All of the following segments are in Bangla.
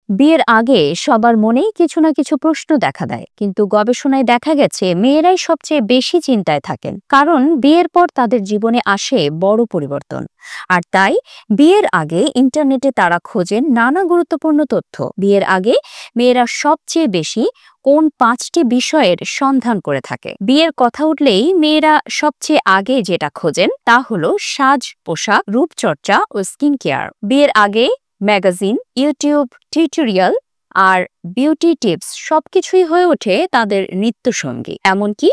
বিয়ের আগে সবার মনেই কিছু না কিছু প্রশ্ন দেখা দেয়, কিন্তু গবেষণায় দেখা গেছে মেয়েরাই সবচেয়ে বেশি চিন্তায় থাকেন, কারণ বিয়ের পর তাদের জীবনে আসে বড় পরিবর্তন। আর তাই বিয়ের আগে ইন্টারনেটে তারা খোঁজেন নানা গুরুত্বপূর্ণ তথ্য। বিয়ের আগে মেয়েরা সবচেয়ে বেশি কোন 5টি বিষয়ের সন্ধান করে থাকে? বিয়ের কথা উঠলেই মেয়েরা সবচেয়ে আগে যেটা খোঁজেন তা হলো সাজ, পোশাক, রূপচর্চা ও স্কিন কেয়ার। বিয়ের আগে ম্যাগাজিন, ইউটিউব টিউটোরিয়াল আর বিউটি টিপস সবকিছুই হয়ে ওঠে তাদের নিত্যসঙ্গী। এমনকি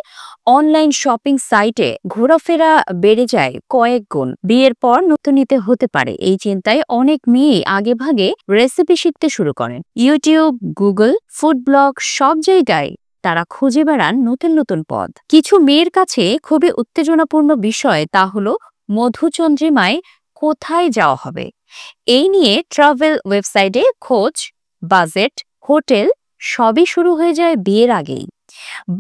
অনলাইন শপিং সাইটে ঘোরাফেরা বেড়ে যায় কয়েক গুণ। বিয়ের পর নতুন নিতে হতে পারে, এই চিন্তায় অনেক মেয়ে আগেভাগে রেসিপি শিখতে শুরু করেন। ইউটিউব, গুগল, ফুড ব্লগ সব জায়গায় তারা খুঁজে বেড়ান নতুন নতুন পদ। কিছু মেয়ের কাছে খুবই উত্তেজনাপূর্ণ বিষয় তা হলো মধুচন্দ্রিমায় কোথায় যাওয়া হবে। এই নিয়ে ট্রাভেল ওয়েবসাইটে খোঁজ, বাজেট, হোটেল সবই শুরু হয়ে যায় বিয়ের আগেই।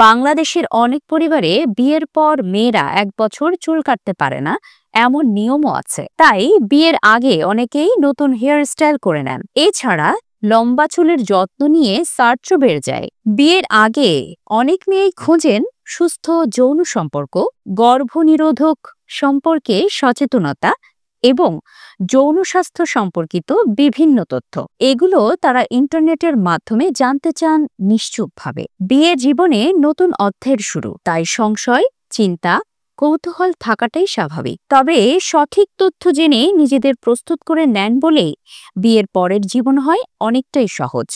বাংলাদেশের অনেক পরিবারে বিয়ের পর মেয়েরা 1 বছর চুল কাটতে পারে না, এমন নিয়মও আছে। তাই বিয়ের আগে অনেকেই নতুন হেয়ার স্টাইল করে নেন। এছাড়া লম্বা চুলের যত্ন নিয়ে সার্চও বেড়ে যায়। বিয়ের আগে অনেক মেয়েই খোঁজেন সুস্থ যৌন সম্পর্ক, গর্ভনিরোধক সম্পর্কে সচেতনতা এবং যৌন স্বাস্থ্য সম্পর্কিত বিভিন্ন তথ্য। এগুলো তারা ইন্টারনেটের মাধ্যমে জানতে চান নিশ্চুপভাবে। বিয়ে জীবনে নতুন অধ্যায়ের শুরু, তাই সংশয়, চিন্তা, কৌতূহল থাকাটাই স্বাভাবিক। তবে সঠিক তথ্য জেনে নিজেদের প্রস্তুত করে নেন বলেই বিয়ের পরের জীবন হয় অনেকটাই সহজ।